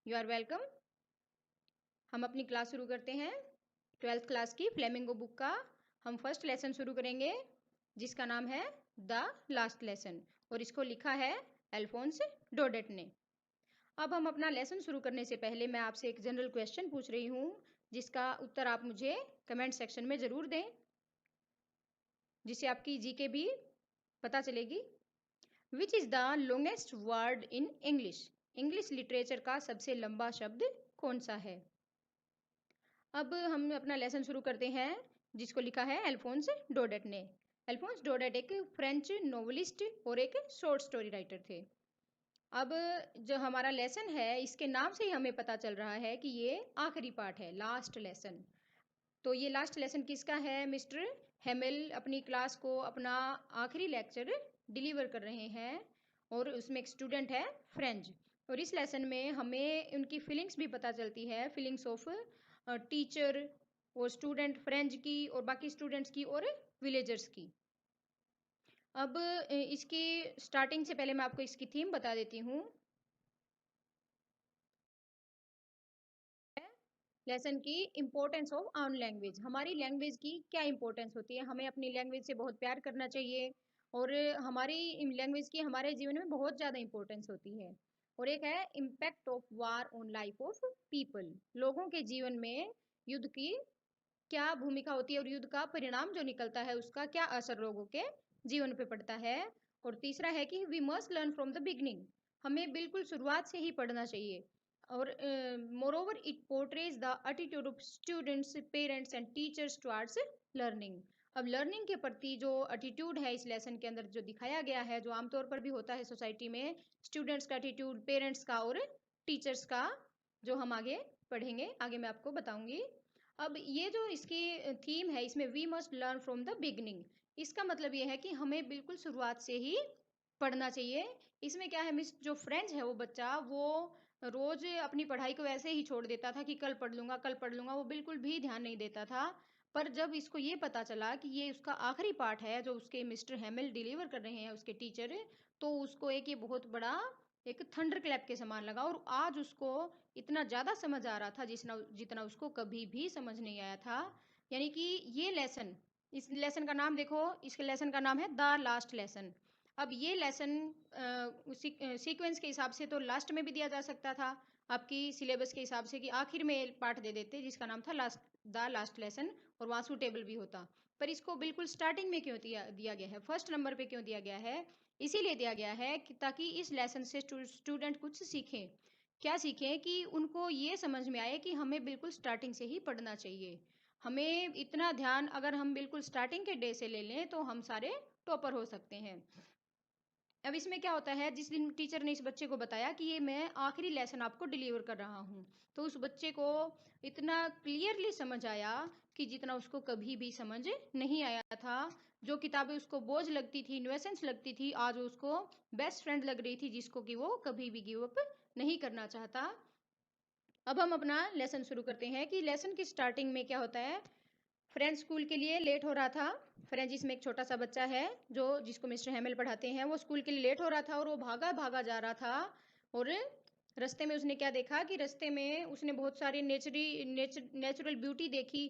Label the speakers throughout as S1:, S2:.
S1: You are welcome. हम अपनी class शुरू करते हैं 12th क्लास की फ्लेमिंगो बुक का। हम फर्स्ट लेसन शुरू करेंगे जिसका नाम है द लास्ट लेसन और इसको लिखा है अल्फोंस डोडेट ने। अब हम अपना लेसन शुरू करने से पहले मैं आपसे एक जनरल क्वेश्चन पूछ रही हूँ जिसका उत्तर आप मुझे कमेंट सेक्शन में ज़रूर दें, जिससे आपकी जीके भी पता चलेगी। Which is the longest word in English? English literature का सबसे लंबा शब्द कौन सा है? अब हम अपना लेसन शुरू करते हैं जिसको लिखा है अल्फोंस डोडेट ने। अल्फोंस डोडेट एक फ्रेंच नोवेलिस्ट और एक शॉर्ट स्टोरी राइटर थे। अब जो हमारा लेसन है इसके नाम से ही हमें पता चल रहा है कि ये आखिरी पार्ट है, लास्ट लेसन। तो ये लास्ट लेसन किसका है? मिस्टर हेमिल अपनी क्लास को अपना आखिरी लेक्चर डिलीवर कर रहे हैं और उसमें एक स्टूडेंट है फ्रेंच। और इस लेसन में हमें उनकी फीलिंग्स भी पता चलती है, फीलिंग्स ऑफ टीचर और स्टूडेंट फ्रेंच की और बाकी स्टूडेंट्स की और विलेजर्स की। अब इसकी स्टार्टिंग से पहले मैं आपको इसकी थीम बता देती हूँ। लेसन की इम्पोर्टेंस ऑफ आवर लैंग्वेज। हमारी लैंग्वेज की क्या इम्पोर्टेंस होती है? हमें अपनी लैंग्वेज से बहुत प्यार करना चाहिए और हमारी लैंग्वेज की हमारे जीवन में बहुत ज़्यादा इम्पोर्टेंस होती है। और एक है impact of war on life of people. लोगों के जीवन में युद्ध की क्या भूमिका होती है और युद्ध का परिणाम जो निकलता है उसका क्या असर लोगों के जीवन पे पड़ता है। और तीसरा है कि we must learn from the beginning. हमें बिल्कुल शुरुआत से ही पढ़ना चाहिए। और moreover it portrays the attitude of students, parents and teachers towards learning. अब लर्निंग के प्रति जो एटीट्यूड है इस लेसन के अंदर जो दिखाया गया है, जो आमतौर पर भी होता है सोसाइटी में, स्टूडेंट्स का एटीट्यूड, पेरेंट्स का और टीचर्स का, जो हम आगे पढ़ेंगे, आगे मैं आपको बताऊंगी। अब ये जो इसकी थीम है इसमें we must learn from the beginning, इसका मतलब ये है कि हमें बिल्कुल शुरुआत से ही पढ़ना चाहिए। इसमें क्या है, मिस जो फ्रेंच है वो बच्चा वो रोज अपनी पढ़ाई को ऐसे ही छोड़ देता था कि कल पढ़ लूंगा कल पढ़ लूंगा, वो बिल्कुल भी ध्यान नहीं देता था। पर जब इसको ये पता चला कि ये उसका आखिरी पार्ट है जो उसके मिस्टर हेमिल डिलीवर कर रहे हैं उसके टीचर, तो उसको एक ये बहुत बड़ा एक थंडर क्लैप के समान लगा और आज उसको इतना ज़्यादा समझ आ रहा था जितना उसको कभी भी समझ नहीं आया था। यानी कि ये लेसन, इस लेसन का नाम देखो, इसके लेसन का नाम है द लास्ट लेसन। अब ये लेसन सीक्वेंस के हिसाब से तो लास्ट में भी दिया जा सकता था, आपकी सिलेबस के हिसाब से कि आखिर में पार्ट दे देते जिसका नाम था द लास्ट लेसन और वहाँ सूटेबल भी होता। पर इसको बिल्कुल स्टार्टिंग में क्यों दिया गया है, फर्स्ट नंबर पे क्यों दिया गया है? इसीलिए दिया गया है कि ताकि इस लेसन से स्टूडेंट कुछ सीखें। क्या सीखें? कि उनको ये समझ में आए कि हमें बिल्कुल स्टार्टिंग से ही पढ़ना चाहिए। हमें इतना ध्यान अगर हम बिल्कुल स्टार्टिंग के डे से ले लें तो हम सारे टॉपर हो सकते हैं। अब इसमें क्या होता है, जिस दिन टीचर ने इस बच्चे को बताया कि ये मैं आखिरी लेसन आपको डिलीवर कर रहा हूँ, तो उस बच्चे को इतना क्लियरली समझ आया कि जितना उसको कभी भी समझ नहीं आया था। जो किताबें उसको बोझ लगती थी, न्यूसेंस लगती थी, आज उसको बेस्ट फ्रेंड लग रही थी जिसको कि वो कभी भी गिव अप नहीं करना चाहता। अब हम अपना लेसन शुरू करते हैं कि लेसन की स्टार्टिंग में क्या होता है। फ्रेंच स्कूल के लिए लेट हो रहा था। फ्रेंच इसमें एक छोटा सा बच्चा है जो जिसको मिस्टर हेमिल पढ़ाते हैं, वो स्कूल के लिए लेट हो रहा था और वो भागा भागा जा रहा था। और रास्ते में उसने क्या देखा कि रास्ते में उसने बहुत सारी नेचुरल ब्यूटी देखी।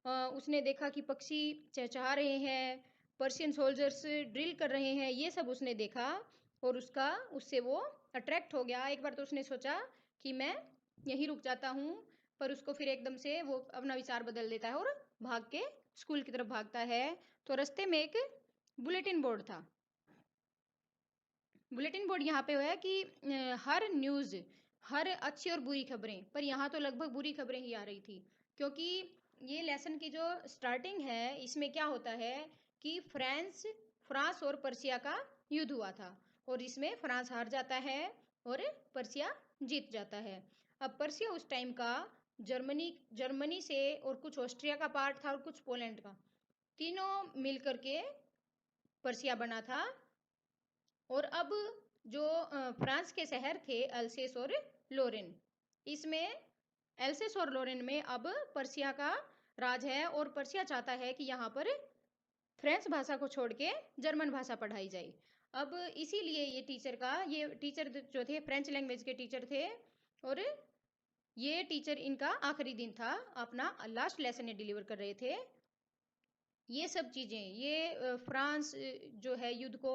S1: उसने देखा कि पक्षी चहचहा रहे हैं, पर्शियन सोल्जर्स ड्रिल कर रहे हैं, ये सब उसने देखा और उससे वो अट्रैक्ट हो गया। एक बार तो उसने सोचा कि मैं यहीं रुक जाता हूँ, पर उसको फिर एकदम से वो अपना विचार बदल देता है और भाग के स्कूल की तरफ भागता है। तो रास्ते में एक बुलेटिन बोर्ड था। बुलेटिन बोर्ड यहाँ पे है कि हर न्यूज़, हर अच्छी और बुरी खबरें, पर यहाँ तो लगभग बुरी खबरें ही आ रही थी। क्योंकि ये लेसन की जो स्टार्टिंग है इसमें क्या होता है कि फ्रांस और पर्सिया का युद्ध हुआ था और इसमें फ्रांस हार जाता है और पर्सिया जीत जाता है। अब पर्सिया उस टाइम का जर्मनी से और कुछ ऑस्ट्रिया का पार्ट था और कुछ पोलैंड का, तीनों मिल करके पर्सिया बना था। और अब जो फ्रांस के शहर थे अल्सेस और लोरेन, इसमें एल्सेस और लोरेन में अब पर्सिया का राज है और पर्सिया चाहता है कि यहाँ पर फ्रेंच भाषा को छोड़ के जर्मन भाषा पढ़ाई जाए। अब इसीलिए ये टीचर जो थे फ्रेंच लैंग्वेज के टीचर थे और ये टीचर इनका आखिरी दिन था, अपना लास्ट लेसन ये डिलीवर कर रहे थे। ये सब चीज़ें, ये फ्रांस जो है युद्ध को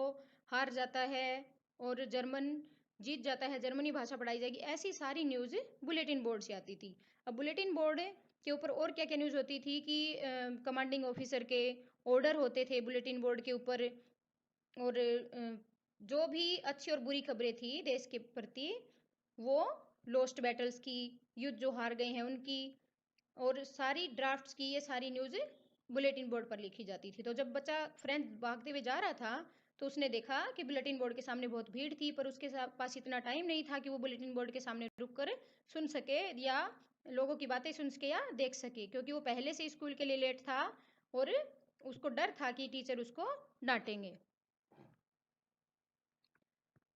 S1: हार जाता है और जर्मन जीत जाता है, जर्मनी भाषा पढ़ाई जाएगी, ऐसी सारी न्यूज़ बुलेटिन बोर्ड से आती थी। अब बुलेटिन बोर्ड के ऊपर और क्या क्या न्यूज़ होती थी कि कमांडिंग ऑफिसर के ऑर्डर होते थे बुलेटिन बोर्ड के ऊपर, और जो भी अच्छी और बुरी खबरें थी देश के प्रति, वो लॉस्ट बैटल्स की, युद्ध जो हार गए हैं उनकी, और सारी ड्राफ्ट्स की ये सारी न्यूज़ बुलेटिन बोर्ड पर लिखी जाती थी। तो जब बच्चा फ्रेंच भागते हुए जा रहा था तो उसने देखा कि बुलेटिन बोर्ड के सामने बहुत भीड़ थी, पर उसके पास इतना टाइम नहीं था कि वो बुलेटिन बोर्ड के सामने रुक कर सुन सके या लोगों की बातें सुन सके या देख सके, क्योंकि वो पहले से स्कूल के लिए लेट था और उसको डर था कि टीचर उसको डांटेंगे।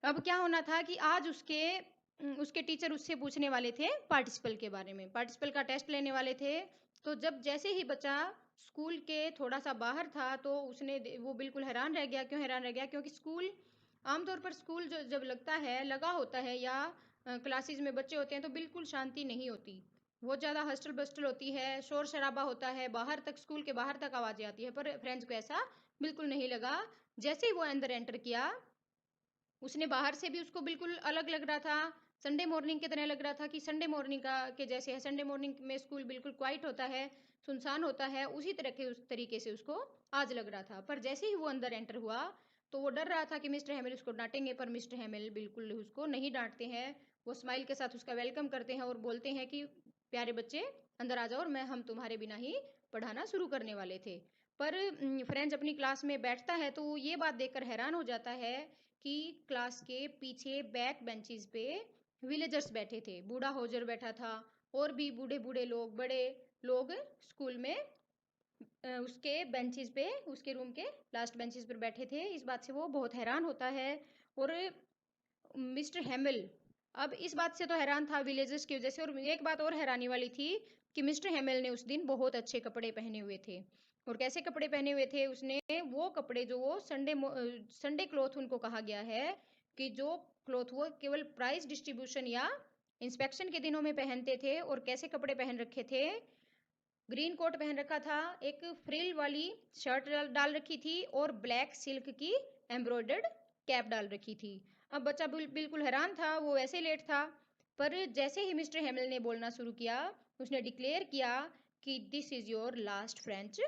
S1: अब क्या होना था कि आज उसके टीचर उससे पूछने वाले थे पार्टिसिपल के बारे में, पार्टिसिपल का टेस्ट लेने वाले थे। तो जब जैसे ही बच्चा स्कूल के थोड़ा सा बाहर था तो वो बिल्कुल हैरान रह गया। क्यों हैरान रह गया? क्योंकि स्कूल, आमतौर पर स्कूल जो जब लगा होता है या क्लासेस में बच्चे होते हैं तो बिल्कुल शांति नहीं होती, बहुत ज़्यादा हस्टल बस्टल होती है, शोर शराबा होता है, बाहर तक, स्कूल के बाहर तक आवाज़ें आती है। पर फ्रेंड्स को ऐसा बिल्कुल नहीं लगा। जैसे ही वो अंदर एंटर किया, उसने बाहर से भी उसको बिल्कुल अलग लग रहा था, संडे मॉर्निंग की तरह लग रहा था कि संडे मॉर्निंग का के जैसे है। संडे मॉर्निंग में स्कूल बिल्कुल क्वाइट होता है, सुनसान होता है, उसी तरह के उस तरीके से उसको आज लग रहा था। पर जैसे ही वो अंदर एंटर हुआ तो वो डर रहा था कि मिस्टर हेमिल उसको डांटेंगे, पर मिस्टर हेमिल बिल्कुल उसको नहीं डांटते हैं। वो स्माइल के साथ उसका वेलकम करते हैं और बोलते हैं कि प्यारे बच्चे अंदर आ जाओ, और हम तुम्हारे बिना ही पढ़ाना शुरू करने वाले थे। पर फ्रेंच अपनी क्लास में बैठता है तो ये बात देखकर हैरान हो जाता है कि क्लास के पीछे बैक बेंचेस पे विलेजर्स बैठे थे, बूढ़ा होजर बैठा था, और भी बूढ़े बूढ़े लोग, बड़े लोग स्कूल में उसके बेंचेस पे, उसके रूम के लास्ट बेंचेस पर बैठे थे। इस बात से वो बहुत हैरान होता है। और मिस्टर हेमिल अब इस बात से तो हैरान था विलेजर्स की वजह से, और एक बात और हैरानी वाली थी कि मिस्टर हेमिल ने उस दिन बहुत अच्छे कपड़े पहने हुए थे। और कैसे कपड़े पहने हुए थे? उसने वो कपड़े जो वो संडे क्लॉथ उनको कहा गया है कि जो क्लॉथ वो केवल प्राइस डिस्ट्रीब्यूशन या इंस्पेक्शन के दिनों में पहनते थे। और कैसे कपड़े पहन रखे थे? ग्रीन कोट पहन रखा था, एक फ्रिल वाली शर्ट डाल रखी थी, और ब्लैक सिल्क की एम्ब्रॉयडर्ड कैप डाल रखी थी। अब बच्चा बिल्कुल हैरान था, वो वैसे लेट था। पर जैसे ही मिस्टर हेमिल ने बोलना शुरू किया, उसने डिक्लेयर किया कि this is your last French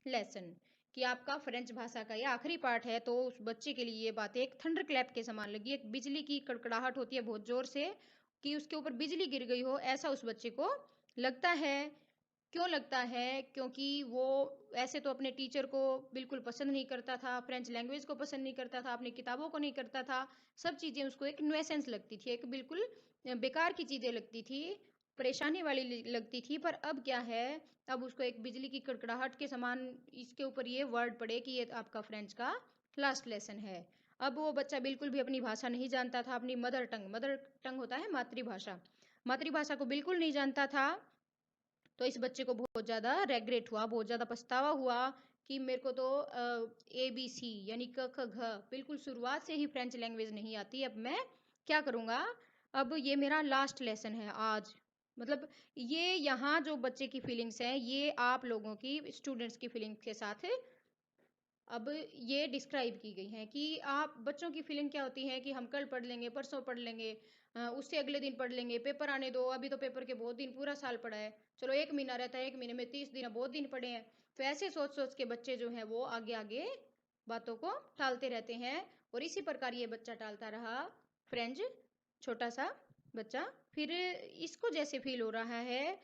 S1: lesson, कि आपका फ्रेंच भाषा का ये आखिरी पार्ट है। तो उस बच्चे के लिए ये बात एक थंडर क्लैप के समान लगी, एक बिजली की कड़कड़ाहट होती है बहुत ज़ोर से, कि उसके ऊपर बिजली गिर गई हो, ऐसा उस बच्चे को लगता है। क्यों लगता है? क्योंकि वो ऐसे तो अपने टीचर को बिल्कुल पसंद नहीं करता था, फ्रेंच लैंग्वेज को पसंद नहीं करता था, अपनी किताबों को नहीं करता था, सब चीज़ें उसको एक न्यूसेंस लगती थी, एक बिल्कुल बेकार की चीज़ें लगती थी, परेशानी वाली लगती थी। पर अब क्या है, अब उसको एक बिजली की कड़कड़ाहट के समान इसके ऊपर ये वर्ड पड़े कि ये आपका फ्रेंच का लास्ट लेसन है। अब वो बच्चा बिल्कुल भी अपनी भाषा नहीं जानता था, अपनी मदर टंग होता है मातृभाषा, मातृभाषा को बिल्कुल नहीं जानता था। तो इस बच्चे को बहुत ज़्यादा रेग्रेट हुआ, बहुत ज़्यादा पछतावा हुआ कि मेरे को तो ABC यानी क ख घ बिल्कुल शुरुआत से ही फ्रेंच लैंग्वेज नहीं आती, अब मैं क्या करूँगा? अब ये मेरा लास्ट लेसन है आज। मतलब ये यहाँ जो बच्चे की फीलिंग्स हैं, ये आप लोगों की, स्टूडेंट्स की फीलिंग्स के साथ अब ये डिस्क्राइब की गई हैं कि आप बच्चों की फीलिंग क्या होती है कि हम कल पढ़ लेंगे, परसों पढ़ लेंगे, उससे अगले दिन पढ़ लेंगे, पेपर आने दो, अभी तो पेपर के बहुत दिन, पूरा साल पड़ा है, चलो 1 महीना रहता है, 1 महीने में 30 दिन, बहुत दिन पड़े हैं। तो ऐसे सोच सोच के बच्चे जो हैं वो आगे आगे बातों को टालते रहते हैं, और इसी प्रकार ये बच्चा टालता रहा, फ्रेंच छोटा सा बच्चा। फिर इसको जैसे फील हो रहा है,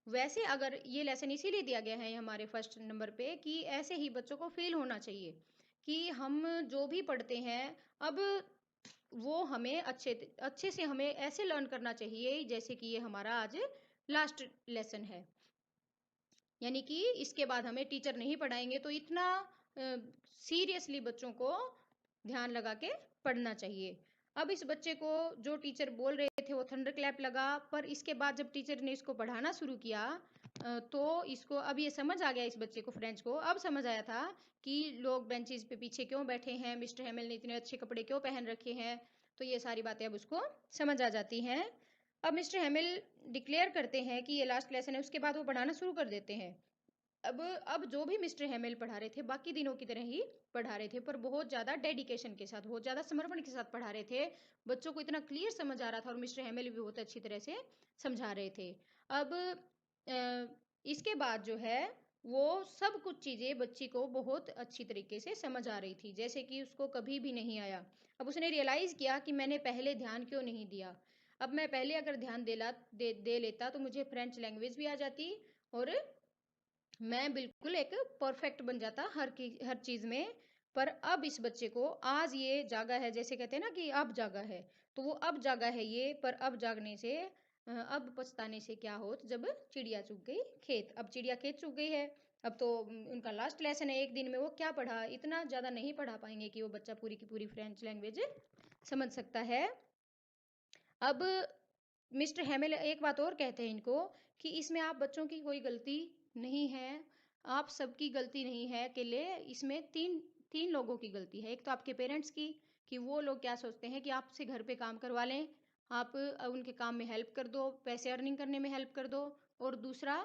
S1: वैसे अगर ये लेसन इसीलिए दिया गया है हमारे फर्स्ट नंबर पे कि ऐसे ही बच्चों को फील होना चाहिए कि हम जो भी पढ़ते हैं, अब वो हमें अच्छे अच्छे से हमें ऐसे लर्न करना चाहिए जैसे कि ये हमारा आज लास्ट लेसन है। यानी कि इसके बाद हमें टीचर नहीं पढ़ाएंगे, तो इतना सीरियसली बच्चों को ध्यान लगा के पढ़ना चाहिए। अब इस बच्चे को जो टीचर बोल रहे थे वो थंडर क्लैप लगा, पर इसके बाद जब टीचर ने इसको पढ़ाना शुरू किया तो इसको अब ये समझ आ गया, इस बच्चे को, फ्रेंच को अब समझ आया था कि लोग बेंचेस पे पीछे क्यों बैठे हैं, मिस्टर हेमिल ने इतने अच्छे कपड़े क्यों पहन रखे हैं। तो ये सारी बातें अब उसको समझ आ जाती हैं। अब मिस्टर हेमिल डिक्लेयर करते हैं कि ये लास्ट लेसन है, उसके बाद वो पढ़ाना शुरू कर देते हैं। अब जो भी मिस्टर हेमिल पढ़ा रहे थे बाकी दिनों की तरह ही पढ़ा रहे थे, पर बहुत ज़्यादा डेडिकेशन के साथ, बहुत ज़्यादा समर्पण के साथ पढ़ा रहे थे। बच्चों को इतना क्लियर समझ आ रहा था और मिस्टर हेमिल भी बहुत अच्छी तरह से समझा रहे थे। अब इसके बाद जो है वो सब कुछ चीज़ें बच्ची को बहुत अच्छी तरीके से समझ आ रही थी, जैसे कि उसको कभी भी नहीं आया। अब उसने रियलाइज़ किया कि मैंने पहले ध्यान क्यों नहीं दिया। अब मैं पहले अगर ध्यान दे लेता तो मुझे फ्रेंच लैंग्वेज भी आ जाती और मैं बिल्कुल एक परफेक्ट बन जाता हर चीज़ में। पर अब इस बच्चे को आज ये जागा है, जैसे कहते हैं ना कि अब जागा है, तो वो अब जागा है ये। पर अब जागने से अब पछताने से क्या होत, जब चिड़िया चुग गई खेत। अब चिड़िया खेत चुग गई है। अब तो उनका लास्ट लेसन है, एक दिन में वो क्या पढ़ा, इतना ज़्यादा नहीं पढ़ा पाएंगे कि वो बच्चा पूरी की पूरी फ्रेंच लैंग्वेज समझ सकता है। अब मिस्टर हेमिल एक बात और कहते हैं इनको कि इसमें आप बच्चों की कोई गलती नहीं है, आप सबकी गलती नहीं है अकेले, इसमें तीन तीन लोगों की गलती है। एक तो आपके पेरेंट्स की, कि वो लोग क्या सोचते हैं कि आपसे घर पे काम करवा लें, आप उनके काम में हेल्प कर दो, पैसे अर्निंग करने में हेल्प कर दो। और दूसरा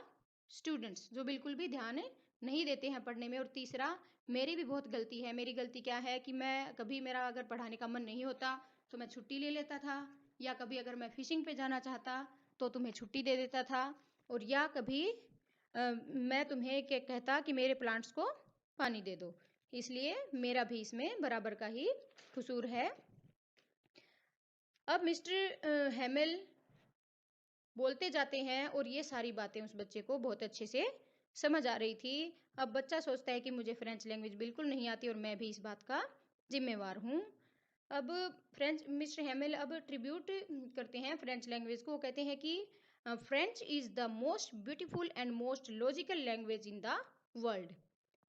S1: स्टूडेंट्स जो बिल्कुल भी ध्यान नहीं देते हैं पढ़ने में। और तीसरा मेरी भी बहुत गलती है। मेरी गलती क्या है कि मैं कभी, मेरा अगर पढ़ाने का मन नहीं होता तो मैं छुट्टी ले लेता था, या कभी अगर मैं फिशिंग पे जाना चाहता तो तुम्हें छुट्टी दे देता था, और या कभी मैं तुम्हें क्या कहता कि मेरे प्लांट्स को पानी दे दो। इसलिए मेरा भी इसमें बराबर का ही कसूर है। अब मिस्टर हेमिल बोलते जाते हैं और ये सारी बातें उस बच्चे को बहुत अच्छे से समझ आ रही थी। अब बच्चा सोचता है कि मुझे फ्रेंच लैंग्वेज बिल्कुल नहीं आती और मैं भी इस बात का जिम्मेवार हूँ। अब मिस्टर हेमिल अब ट्रिब्यूट करते हैं फ्रेंच लैंग्वेज को। वो कहते हैं कि French is the most beautiful and most logical language in the world.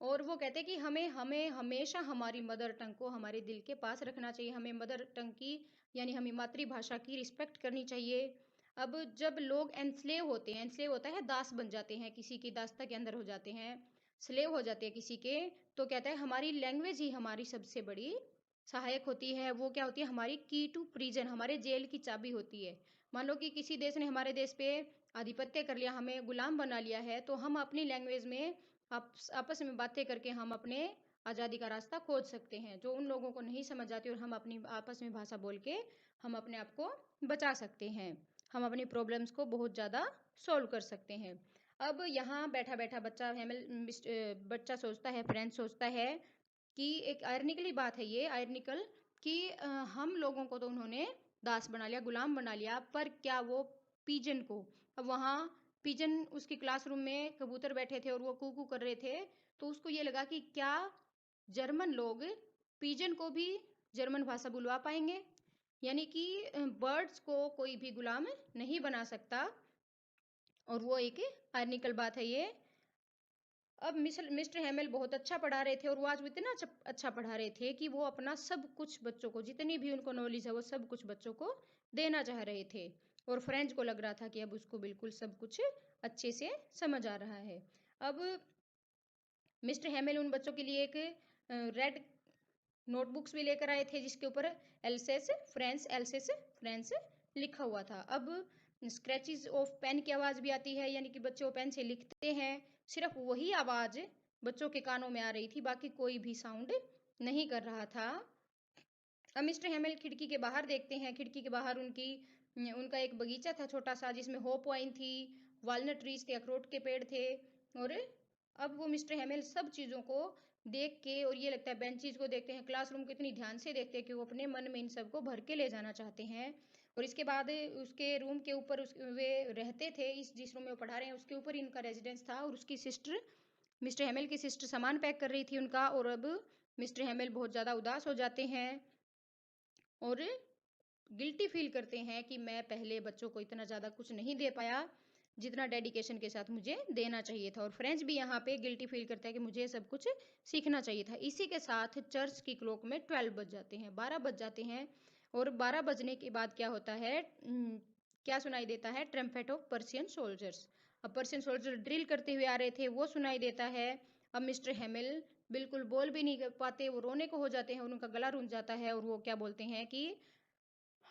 S1: और वो कहते हैं कि हमें हमें हमेशा हमारी मदर टंग को हमारे दिल के पास रखना चाहिए। हमें मदर टंग की, यानी हमें मातृभाषा की रिस्पेक्ट करनी चाहिए। अब जब लोग एनस्लेव होते हैं, एनस्लेव होता है दास बन जाते हैं, किसी की दासता के अंदर हो जाते हैं, स्लेव हो जाते हैं किसी के, तो कहता है हमारी लैंग्वेज ही हमारी सबसे बड़ी सहायक होती है। वो क्या होती है, हमारी की टू प्रिजन, हमारे जेल की चाबी होती है। मान लो कि किसी देश ने हमारे देश पे आधिपत्य कर लिया, हमें गुलाम बना लिया है, तो हम अपनी लैंग्वेज में आपस में बातें करके हम अपने आज़ादी का रास्ता खोज सकते हैं, जो उन लोगों को नहीं समझ आती, और हम अपनी आपस में भाषा बोल के हम अपने आप को बचा सकते हैं। हम अपनी प्रॉब्लम्स को बहुत ज़्यादा सॉल्व कर सकते हैं। अब यहाँ बैठा बैठा बच्चा बच्चा सोचता है, फ्रेंड सोचता है कि एक आयरनिकली बात है ये, आयरनिकल, कि हम लोगों को तो उन्होंने दास बना लिया, गुलाम बना लिया, पर क्या वो पीजन को। अब वहाँ पीजन उसके क्लासरूम में कबूतर बैठे थे और वो कू कू कर रहे थे, तो उसको ये लगा कि क्या जर्मन लोग पीजन को भी जर्मन भाषा बुलवा पाएंगे। यानी कि बर्ड्स को कोई भी गुलाम नहीं बना सकता, और वो एक आयरनिकल बात है ये। अब मिस्टर हेमिल बहुत अच्छा पढ़ा रहे थे, और वो आज वो इतना अच्छा पढ़ा रहे थे कि वो अपना सब कुछ बच्चों को, जितनी भी उनको नॉलेज है वो सब कुछ बच्चों को देना चाह रहे थे। और फ्रेंच को लग रहा था कि अब उसको बिल्कुल सब कुछ अच्छे से समझ आ रहा है। अब मिस्टर हेमिल उन बच्चों के लिए एक रेड नोटबुक्स भी लेकर आए थे, जिसके ऊपर एल्सेस फ्रेंच लिखा हुआ था। अब स्क्रैचेस ऑफ पेन की आवाज़ भी आती है, यानी कि बच्चे वो पेन से लिखते हैं, सिर्फ वही आवाज़ बच्चों के कानों में आ रही थी, बाकी कोई भी साउंड नहीं कर रहा था। अब मिस्टर हेमिल खिड़की के बाहर देखते हैं, खिड़की के बाहर उनका एक बगीचा था छोटा सा, जिसमें होप वाइन थी, वालनट ट्रीज थे, अखरोट के पेड़ थे। और अब वो मिस्टर हेमिल सब चीज़ों को देख के, और ये लगता है बेंचीज को देखते हैं, क्लासरूम को इतनी ध्यान से देखते हैं कि वो अपने मन में इन सबको भर के ले जाना चाहते हैं। और इसके बाद उसके रूम के ऊपर वे रहते थे, जिस रूम में वो पढ़ा रहे हैं उसके ऊपर इनका रेजिडेंस था। और उसकी सिस्टर, मिस्टर हेमिल की सिस्टर सामान पैक कर रही थी उनका। और अब मिस्टर हेमिल बहुत ज़्यादा उदास हो जाते हैं और गिल्टी फील करते हैं कि मैं पहले बच्चों को इतना ज़्यादा कुछ नहीं दे पाया जितना डेडिकेशन के साथ मुझे देना चाहिए था। और फ्रेंच भी यहाँ पे गिल्टी फील करता है कि मुझे सब कुछ सीखना चाहिए था। इसी के साथ चर्च की क्लॉक में 12 बज जाते हैं, 12 बज जाते हैं। और 12 बजने के बाद क्या होता है, क्या सुनाई देता है, ट्रम्पेट ऑफ पर्शियन सोल्जर्स। अब पर्शियन सोल्जर ड्रिल करते हुए आ रहे थे, वो सुनाई देता है। अब मिस्टर हेमिल बिल्कुल बोल भी नहीं पाते, वो रोने को हो जाते हैं, उनका गला रुंझ जाता है। और वो क्या बोलते हैं कि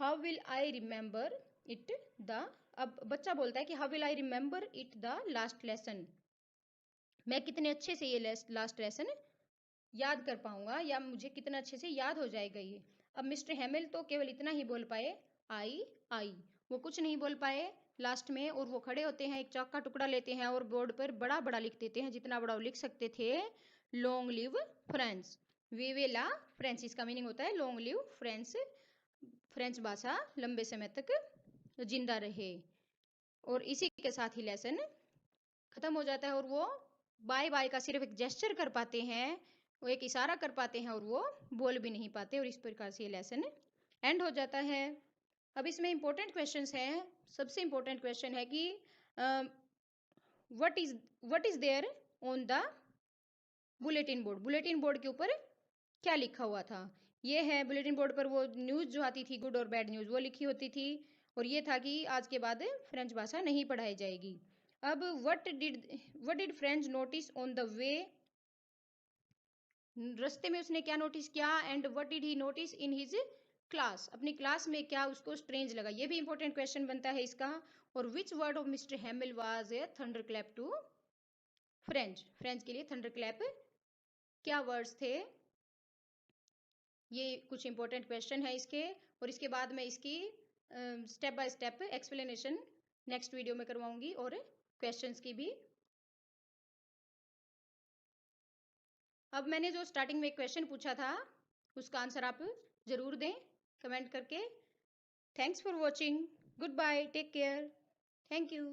S1: how will I remember it the, अब बच्चा बोलता है कि how will I remember it the last lesson, मैं कितने अच्छे से ये लास्ट लेसन याद कर पाऊंगा, या मुझे कितना अच्छे से याद हो जाएगा ये। अब मिस्टर हेमिल तो केवल इतना ही बोल पाए, आई आई, वो कुछ नहीं बोल पाए लास्ट में, और वो खड़े होते हैं, एक चौक का टुकड़ा लेते हैं और बोर्ड पर बड़ा बड़ा लिख देते हैं, जितना बड़ा वो लिख सकते थे, लॉन्ग लिव फ्रेंच, वी विल ला फ्रेंच, इसका मीनिंग होता है लॉन्ग लिव फ्रेंच, फ्रेंच भाषा लंबे समय तक जिंदा रहे। और इसी के साथ ही लेसन खत्म हो जाता है, और वो बाय बाय का सिर्फ एक जेस्चर कर पाते हैं, वो एक इशारा कर पाते हैं, और वो बोल भी नहीं पाते, और इस प्रकार से ये लेसन एंड हो जाता है। अब इसमें इंपॉर्टेंट क्वेश्चंस हैं। सबसे इंपॉर्टेंट क्वेश्चन है कि what is there on the bulletin board, bulletin board के ऊपर क्या लिखा हुआ था। ये है बुलेटिन बोर्ड पर वो न्यूज़ जो आती थी, गुड और बैड न्यूज़, वो लिखी होती थी, और ये था कि आज के बाद फ्रेंच भाषा नहीं पढ़ाई जाएगी। अब what did French notice on the way, रास्ते में उसने क्या नोटिस किया, and what did he notice in his class, अपनी क्लास में क्या उसको स्ट्रेंज लगा, ये भी इंपॉर्टेंट क्वेश्चन बनता है इसका। और which word of mister Hamel was a thunderclap to French, French के लिए थंडर क्लैप क्या वर्ड्स थे। ये कुछ इंपॉर्टेंट क्वेश्चन है इसके, और इसके बाद मैं इसकी step by step explanation next video में करवाऊंगी, और क्वेश्चंस की भी। अब मैंने जो स्टार्टिंग में क्वेश्चन पूछा था, उसका आंसर आप जरूर दें कमेंट करके। Thanks for watching, goodbye, take care, thank you.